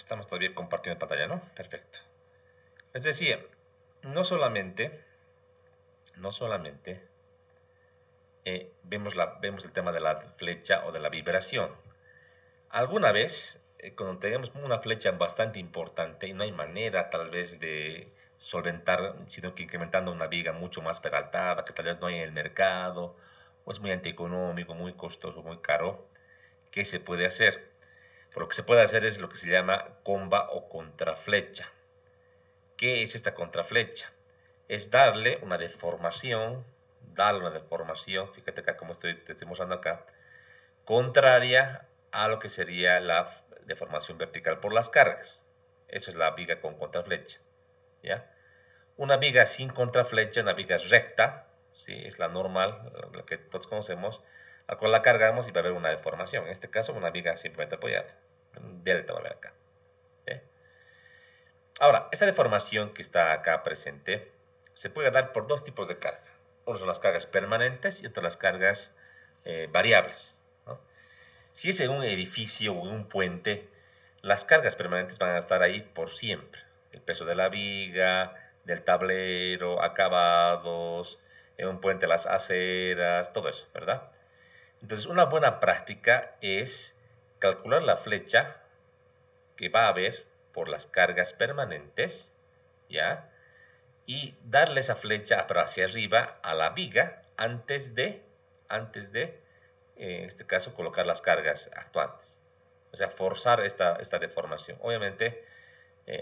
Estamos todavía compartiendo pantalla, ¿no? Perfecto. Es decir, no solamente vemos el tema de la flecha o de la vibración. Alguna vez, cuando tenemos una flecha bastante importante y no hay manera tal vez de solventar, sino que incrementando una viga mucho más peraltada, que tal vez no hay en el mercado, o es muy antieconómico, muy costoso, muy caro, ¿qué se puede hacer? Pues lo que se puede hacer es lo que se llama comba o contraflecha. ¿Qué es esta contraflecha? Es darle una deformación, fíjate acá como te estoy mostrando acá, contraria a lo que sería la deformación vertical por las cargas. Eso es la viga con contraflecha, ¿ya? Una viga sin contraflecha, una viga recta, ¿sí? Es la normal, la que todos conocemos, a la cual la cargamos y va a haber una deformación. En este caso, una viga simplemente apoyada. Un delta va a haber acá. ¿Sí? Ahora, esta deformación que está acá presente se puede dar por dos tipos de carga. Uno son las cargas permanentes y otras las cargas variables, ¿no? Si es en un edificio o en un puente, las cargas permanentes van a estar ahí por siempre. El peso de la viga, del tablero, acabados, en un puente las aceras, todo eso, ¿verdad? Entonces, una buena práctica es calcular la flecha que va a haber por las cargas permanentes, ¿ya? Y darle esa flecha, pero hacia arriba, a la viga, antes de en este caso, colocar las cargas actuantes. O sea, forzar esta deformación. Obviamente,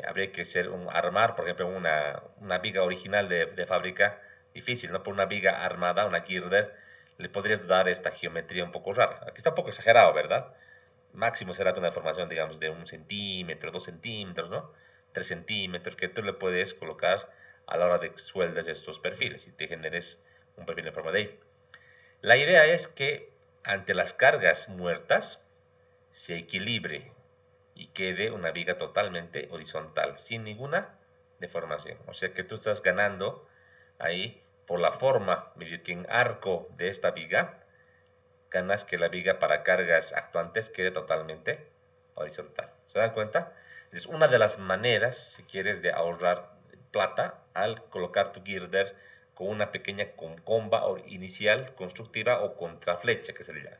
habría que armar, por ejemplo, una viga original de fábrica, difícil, ¿no? Por una viga armada, una girder, le podrías dar esta geometría un poco rara. Aquí está un poco exagerado, ¿verdad? Máximo será una deformación, digamos, de 1 centímetro, 2 centímetros, ¿no? 3 centímetros, que tú le puedes colocar a la hora de que sueldes estos perfiles y te generes un perfil en forma de I. La idea es que ante las cargas muertas se equilibre y quede una viga totalmente horizontal, sin ninguna deformación. O sea que tú estás ganando ahí por la forma, medio que en arco de esta viga, ganas que la viga para cargas actuantes quede totalmente horizontal. ¿Se dan cuenta? Es una de las maneras, si quieres, de ahorrar plata al colocar tu girder con una pequeña comba inicial constructiva o contraflecha, que se le llama.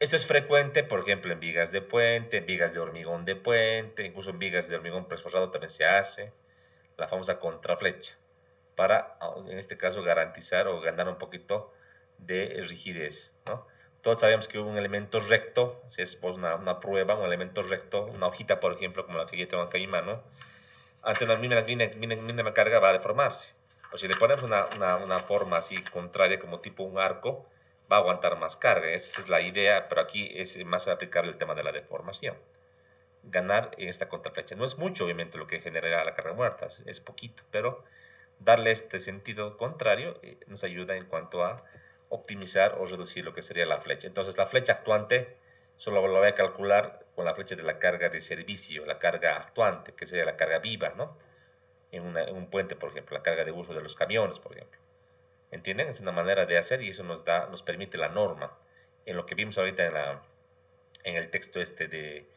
Esto es frecuente, por ejemplo, en vigas de puente, en vigas de hormigón de puente, incluso en vigas de hormigón preesforzado también se hace la famosa contraflecha, para, en este caso, garantizar o ganar un poquito de rigidez, ¿no? Todos sabemos que un elemento recto, si es pues, una prueba, un elemento recto, una hojita, por ejemplo, como la que yo tengo acá en mi mano, ante una mínima carga va a deformarse. O si le ponemos una forma así contraria, como tipo un arco, va a aguantar más carga. Esa es la idea, pero aquí es más aplicable el tema de la deformación. Ganar en esta contraflecha. No es mucho, obviamente, lo que genera la carga muerta, es poquito, pero darle este sentido contrario nos ayuda en cuanto a optimizar o reducir lo que sería la flecha. Entonces, la flecha actuante solo la voy a calcular con la flecha de la carga de servicio, la carga actuante, que sería la carga viva, ¿no? En un puente, por ejemplo, la carga de uso de los camiones, por ejemplo. ¿Entienden? Es una manera de hacer y eso nos permite la norma. En lo que vimos ahorita en el texto este de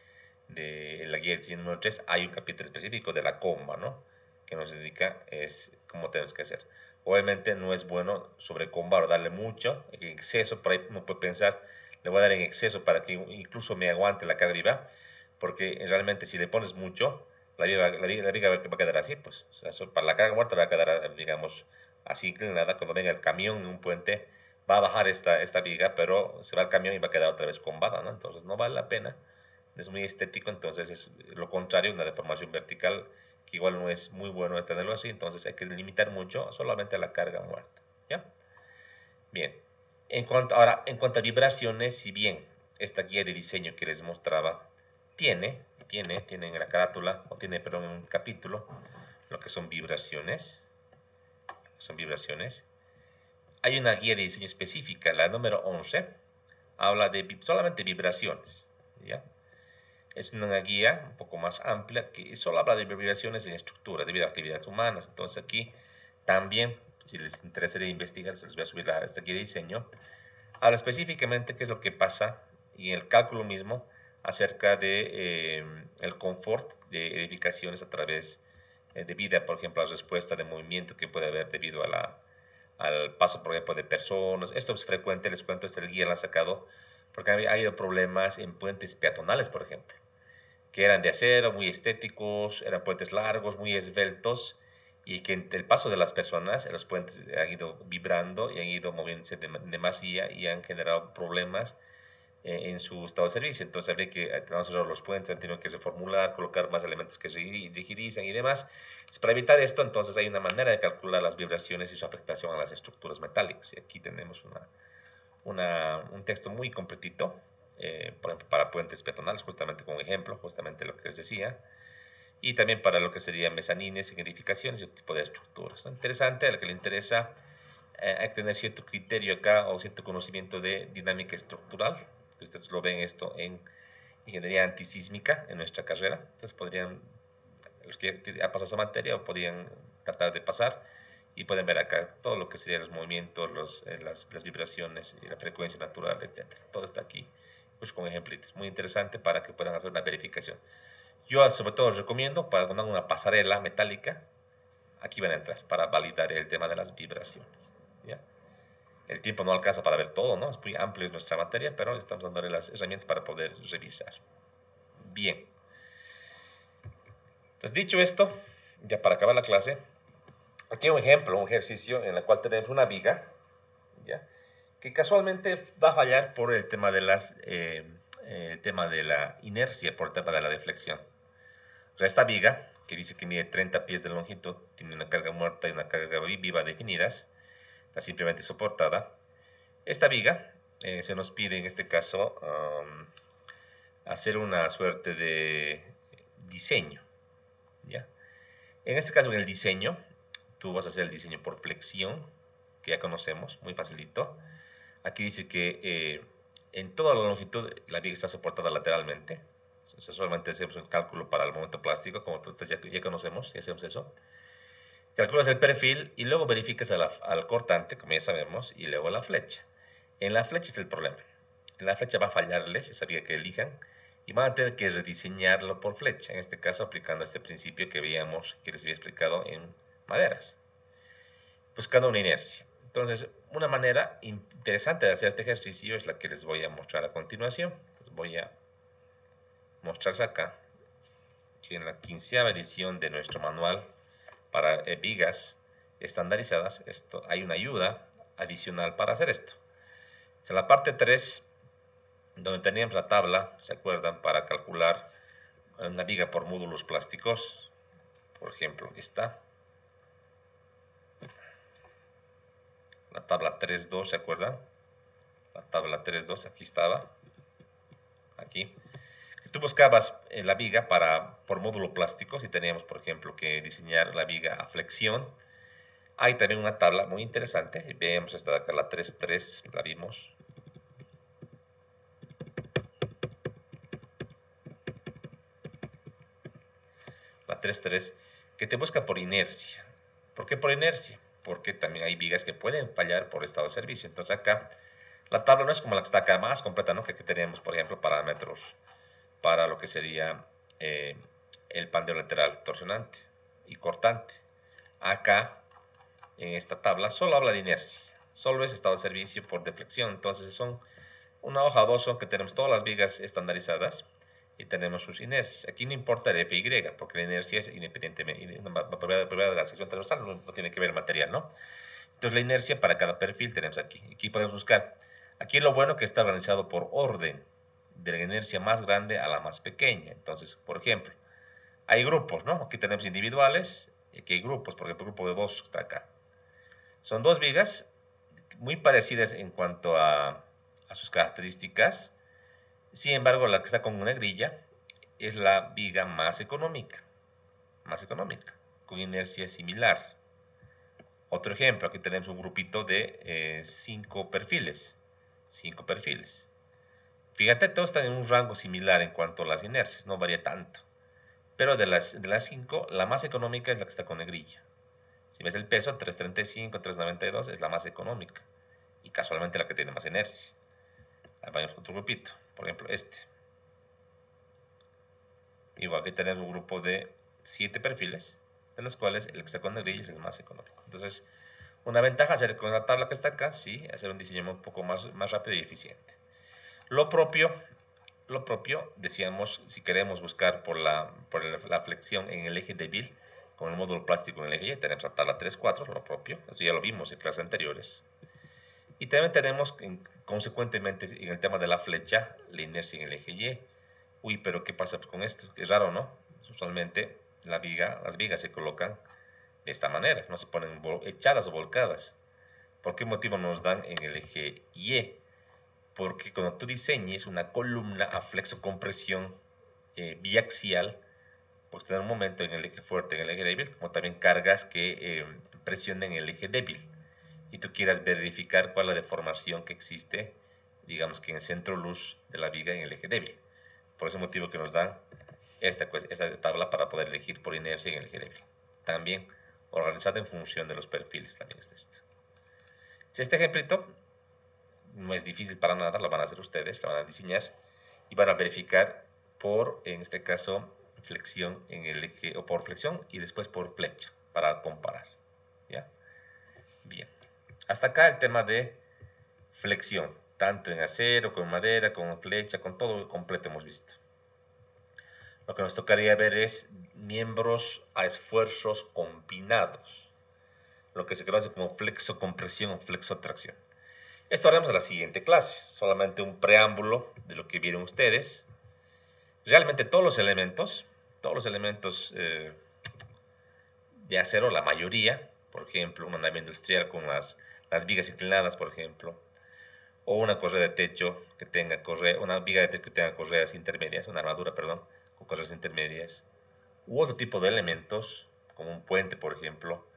la guía de diseño número 3, hay un capítulo específico de la comba, ¿no? Que nos indica es cómo tenemos que hacer. Obviamente no es bueno sobrecombar o darle mucho, en exceso, por ahí uno puede pensar, le voy a dar en exceso para que incluso me aguante la carga viva, porque realmente si le pones mucho, la viga va a quedar así, pues. O sea, para la carga muerta va a quedar, digamos, así inclinada. Cuando venga el camión en un puente, va a bajar esta viga, pero se va el camión y va a quedar otra vez combada, ¿no? Entonces no vale la pena, es muy estético, entonces es lo contrario, una deformación vertical, que igual no es muy bueno tenerlo así, entonces hay que limitar mucho solamente a la carga muerta, ¿ya? Bien, ahora, en cuanto a vibraciones, si bien esta guía de diseño que les mostraba tiene en la carátula, o tiene, perdón, en un capítulo, lo que son vibraciones, hay una guía de diseño específica, la número 11, habla de solamente vibraciones, ¿ya? Es una guía un poco más amplia que solo habla de vibraciones en estructuras debido a actividades humanas. Entonces aquí también, si les interesaría investigar, se les voy a subir esta guía de diseño. Habla específicamente qué es lo que pasa y en el cálculo mismo acerca de el confort de edificaciones a través debido a, por ejemplo, la respuesta de movimiento que puede haber debido a al paso, por ejemplo, de personas. Esto es frecuente, les cuento, el guía lo ha sacado, porque ha habido problemas en puentes peatonales, por ejemplo, que eran de acero, muy estéticos, eran puentes largos, muy esbeltos, y que en el paso de las personas, los puentes han ido vibrando y han ido moviéndose de demasía y han generado problemas en su estado de servicio. Entonces habría que nosotros los puentes han tenido que reformular, colocar más elementos que rigidizan y demás. Entonces, para evitar esto, entonces hay una manera de calcular las vibraciones y su afectación a las estructuras metálicas. Y aquí tenemos un texto muy completito, por ejemplo, para puentes peatonales, justamente como ejemplo, justamente lo que les decía. Y también para lo que serían mezanines, significaciones y otro tipo de estructuras, ¿no? Interesante, al que le interesa, hay que tener cierto criterio acá o cierto conocimiento de dinámica estructural. Ustedes lo ven esto en ingeniería antisísmica en nuestra carrera. Entonces podrían, los que han pasado esa materia o podrían tratar de pasar y pueden ver acá todo lo que serían los movimientos, las vibraciones y la frecuencia natural, etc. Todo está aquí, pues con ejemplitos. Muy interesante para que puedan hacer una verificación. Yo sobre todo os recomiendo para poner una pasarela metálica, aquí van a entrar para validar el tema de las vibraciones. ¿Ya? El tiempo no alcanza para ver todo, ¿no? Es muy amplio nuestra materia, pero estamos dándole las herramientas para poder revisar. Bien. Entonces, dicho esto, ya para acabar la clase, aquí hay un ejemplo, un ejercicio en el cual tenemos una viga, ¿ya? Que casualmente va a fallar por el tema de el tema de la inercia, por el tema de la deflexión. O sea, esta viga, que dice que mide 30 pies de longitud, tiene una carga muerta y una carga viva definidas, está simplemente soportada. Esta viga se nos pide en este caso hacer una suerte de diseño, ¿ya? En este caso, en el diseño, tú vas a hacer el diseño por flexión, que ya conocemos, muy facilito. Aquí dice que en toda la longitud la viga está soportada lateralmente. O sea, solamente hacemos un cálculo para el momento plástico, como ya conocemos, ya hacemos eso. Calculas el perfil y luego verificas al cortante, como ya sabemos, y luego la flecha. En la flecha está el problema. En la flecha va a fallarles esa viga que elijan y van a tener que rediseñarlo por flecha, en este caso aplicando este principio que veíamos, que les había explicado en maderas, buscando una inercia. Entonces, una manera interesante de hacer este ejercicio es la que les voy a mostrar a continuación. Entonces, voy a mostrarles acá que en la 15ª edición de nuestro manual para vigas estandarizadas, hay una ayuda adicional para hacer esto. En la parte 3, donde teníamos la tabla, ¿se acuerdan? Para calcular una viga por módulos plásticos. Por ejemplo, esta. La tabla 3.2, ¿se acuerdan? La tabla 3.2, aquí estaba. Aquí. Tú buscabas la viga por módulo plástico, si teníamos, por ejemplo, que diseñar la viga a flexión. Hay también una tabla muy interesante. Vemos esta de acá, la 3.3, la vimos. La 3.3, que te busca por inercia. ¿Por qué por inercia? Porque también hay vigas que pueden fallar por estado de servicio. Entonces acá, la tabla no es como la que está acá, más completa, ¿no? Que aquí tenemos, por ejemplo, parámetros para lo que sería el pandeo lateral torsionante y cortante. Acá, en esta tabla, solo habla de inercia. Solo es estado de servicio por deflexión. Entonces son una hoja o dos son que tenemos todas las vigas estandarizadas y tenemos sus inercias. Aquí no importa el FY, porque la inercia es independientemente, de la sección transversal, no tiene que ver el material, ¿no? Entonces la inercia para cada perfil tenemos aquí. Aquí podemos buscar. Aquí lo bueno que está organizado por orden, de la inercia más grande a la más pequeña. Entonces, por ejemplo, hay grupos, ¿no? Aquí tenemos individuales y aquí hay grupos, por ejemplo, el grupo de 2 está acá. Son dos vigas muy parecidas en cuanto a sus características. Sin embargo, la que está con una grilla es la viga más económica, con inercia similar. Otro ejemplo, aquí tenemos un grupito de 5 perfiles. 5 perfiles. Fíjate, todos están en un rango similar en cuanto a las inercias, no varía tanto. Pero de las 5, la más económica es la que está con negrilla. Si ves el peso, 335, 392 es la más económica. Y casualmente la que tiene más inercia. Ahí vamos con otro grupito, por ejemplo este. Igual que tenemos un grupo de 7 perfiles, de los cuales el que está con negrilla es el más económico. Entonces, una ventaja hacer con la tabla que está acá, sí, hacer un diseño un poco más rápido y eficiente. Lo propio, decíamos, si queremos buscar por la flexión en el eje débil, con el módulo plástico en el eje Y, tenemos la tabla 3-4, lo propio, eso ya lo vimos en clases anteriores. Y también tenemos, consecuentemente, en el tema de la flecha, la inercia en el eje Y. Uy, pero ¿qué pasa con esto? Es raro, ¿no? Usualmente las vigas se colocan de esta manera, no se ponen echadas o volcadas. ¿Por qué motivo nos dan en el eje Y? Porque cuando tú diseñes una columna a flexocompresión biaxial, pues tener un momento en el eje fuerte, en el eje débil, como también cargas que presionen el eje débil. Y tú quieras verificar cuál es la deformación que existe, digamos que en el centro luz de la viga en el eje débil. Por ese motivo que nos dan esta tabla para poder elegir por inercia en el eje débil. También organizada en función de los perfiles, también es esto. Si este ejemplito no es difícil para nada, lo van a hacer ustedes, lo van a diseñar y van a verificar por, en este caso, flexión en el eje, o por flexión y después por flecha, para comparar. ¿Ya? Bien. Hasta acá el tema de flexión, tanto en acero, con madera, con flecha, con todo completo hemos visto. Lo que nos tocaría ver es miembros a esfuerzos combinados, lo que se conoce como flexocompresión o flexotracción. Esto haremos en la siguiente clase, solamente un preámbulo de lo que vieron ustedes. Realmente todos los elementos de acero, la mayoría, por ejemplo, una nave industrial con las vigas inclinadas, por ejemplo, o una correa de techo que tenga una viga de techo que tenga correas intermedias, una armadura, perdón, con correas intermedias, u otro tipo de elementos, como un puente, por ejemplo,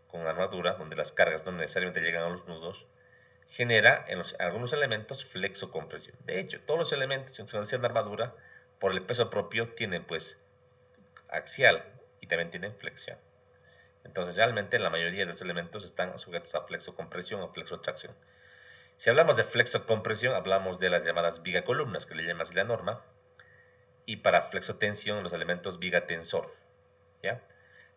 con armadura, donde las cargas no necesariamente llegan a los nudos, genera en algunos elementos flexocompresión. De hecho, todos los elementos en su de armadura, por el peso propio, tienen pues axial y también tienen flexión. Entonces, realmente la mayoría de los elementos están sujetos a flexocompresión o flexotracción. Si hablamos de flexocompresión, hablamos de las llamadas vigacolumnas, que le llama así la norma, y para flexotensión, los elementos vigatensor. ¿Ya?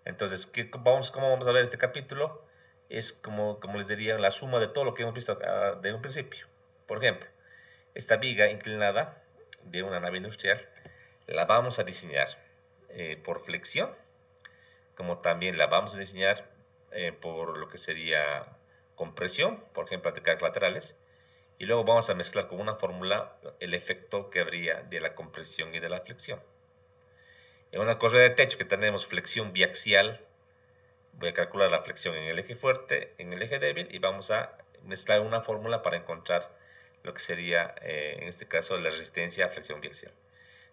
Entonces, ¿cómo vamos a ver este capítulo? Es como les diría, la suma de todo lo que hemos visto de un principio. Por ejemplo, esta viga inclinada de una nave industrial la vamos a diseñar por flexión, como también la vamos a diseñar por lo que sería compresión, por ejemplo, de cargas laterales, y luego vamos a mezclar con una fórmula el efecto que habría de la compresión y de la flexión. En una correa de techo que tenemos flexión biaxial, voy a calcular la flexión en el eje fuerte, en el eje débil, y vamos a mezclar una fórmula para encontrar lo que sería, en este caso, la resistencia a flexión biaxial.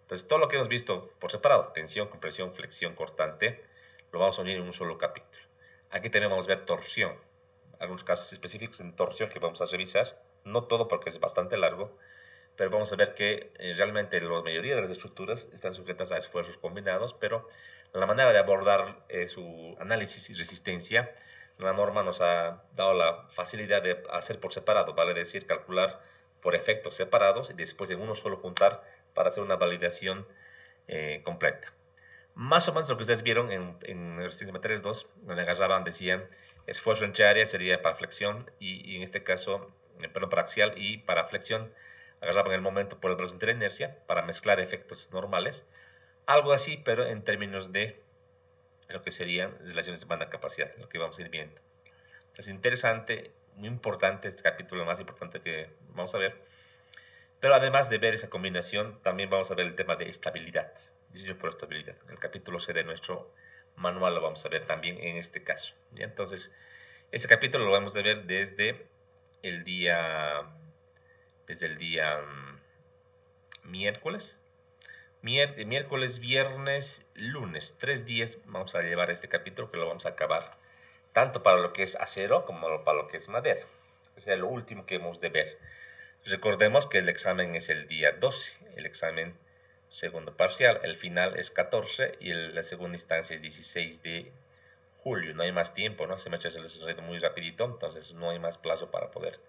Entonces, todo lo que hemos visto por separado, tensión, compresión, flexión, cortante, lo vamos a unir en un solo capítulo. Aquí también vamos a ver torsión, algunos casos específicos en torsión que vamos a revisar, no todo porque es bastante largo, pero vamos a ver que realmente la mayoría de las estructuras están sujetas a esfuerzos combinados, pero la manera de abordar su análisis y resistencia, la norma nos ha dado la facilidad de hacer por separado, vale decir, calcular por efectos separados y después en uno solo juntar para hacer una validación completa. Más o menos lo que ustedes vieron en resistencia materiales 2, donde agarraban, decían, esfuerzo entre áreas sería para flexión y en este caso, perdón, para axial, y para flexión agarraban el momento por el velocidad de la inercia para mezclar efectos normales. Algo así, pero en términos de lo que serían relaciones de banda-capacidad, lo que vamos a ir viendo. Es interesante, muy importante, este capítulo más importante que vamos a ver. Pero además de ver esa combinación, también vamos a ver el tema de estabilidad, diseño por estabilidad. En el capítulo C de nuestro manual lo vamos a ver también en este caso. ¿Ya? Entonces, este capítulo lo vamos a ver desde el día miércoles, viernes, lunes. 3 días vamos a llevar este capítulo que lo vamos a acabar, tanto para lo que es acero como para lo que es madera. Ese es lo último que hemos de ver. Recordemos que el examen es el día 12, el examen segundo parcial, el final es 14 y la segunda instancia es 16 de julio. No hay más tiempo, ¿no? Se me ha hecho muy rapidito, entonces no hay más plazo para poder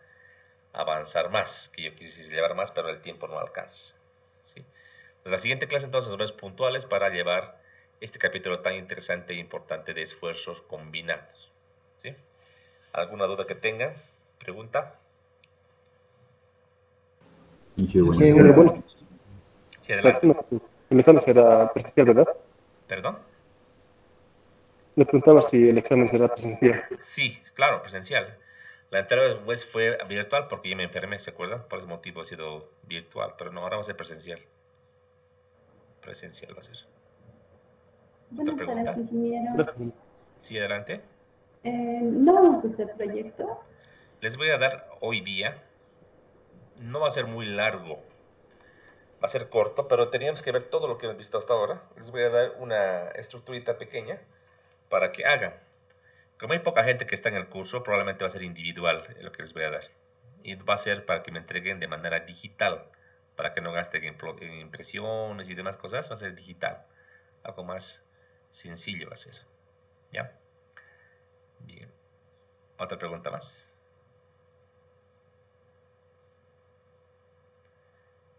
avanzar más, que yo quisiese llevar más, pero el tiempo no alcanza, ¿sí? La siguiente clase entonces nos vemos puntuales para llevar este capítulo tan interesante e importante de esfuerzos combinados. ¿Sí? ¿Alguna duda que tengan? ¿Pregunta? Sí, Bueno, Sí, adelante. el examen será presencial, ¿verdad? ¿Perdón? Le preguntaba si el examen será presencial. Sí, claro, presencial. La anterior vez fue virtual porque yo me enfermé, ¿se acuerdan? Por ese motivo ha sido virtual, pero no, ahora va a ser presencial. Presencial va a ser. ¿Otra Buenas tardes, pregunta? ingeniero. Sí, adelante. ¿No vamos a hacer proyecto? Les voy a dar hoy día, no va a ser muy largo, va a ser corto, pero teníamos que ver todo lo que hemos visto hasta ahora. Les voy a dar una estructurita pequeña para que hagan. Como hay poca gente que está en el curso, probablemente va a ser individual lo que les voy a dar. Y va a ser para que me entreguen de manera digital, para que no gasten en impresiones y demás cosas, va a ser digital. Algo más sencillo va a ser. ¿Ya? Bien. ¿Otra pregunta más?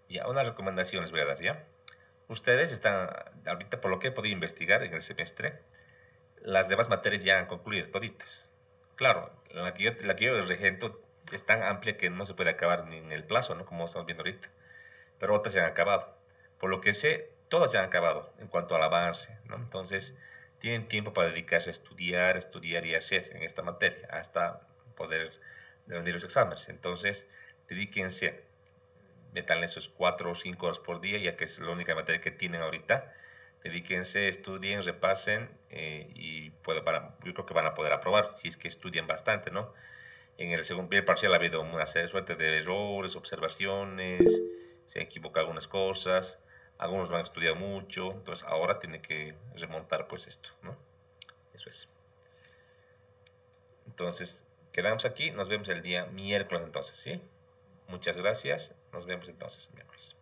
Ya, una recomendación les voy a dar, ¿ya? Ustedes están, ahorita por lo que he podido investigar en el semestre, las demás materias ya han concluido, toditas. Claro, la que yo regento es tan amplia que no se puede acabar ni en el plazo, ¿no? Como estamos viendo ahorita. Pero otras ya han acabado. Por lo que sé, todas ya han acabado en cuanto al avance, ¿no? Entonces, tienen tiempo para dedicarse a estudiar y hacer en esta materia, hasta poder rendir los exámenes. Entonces, dedíquense, metan esos 4 o 5 horas por día, ya que es la única materia que tienen ahorita. Dedíquense, estudien, repasen y yo creo que van a poder aprobar si es que estudian bastante, ¿no? En el segundo primer parcial ha habido una suerte de errores, observaciones, se han equivocado algunas cosas, algunos no han estudiado mucho, entonces ahora tienen que remontar pues esto, ¿no? Eso es. Entonces, quedamos aquí, nos vemos el día miércoles entonces, ¿sí? Muchas gracias, nos vemos entonces el miércoles.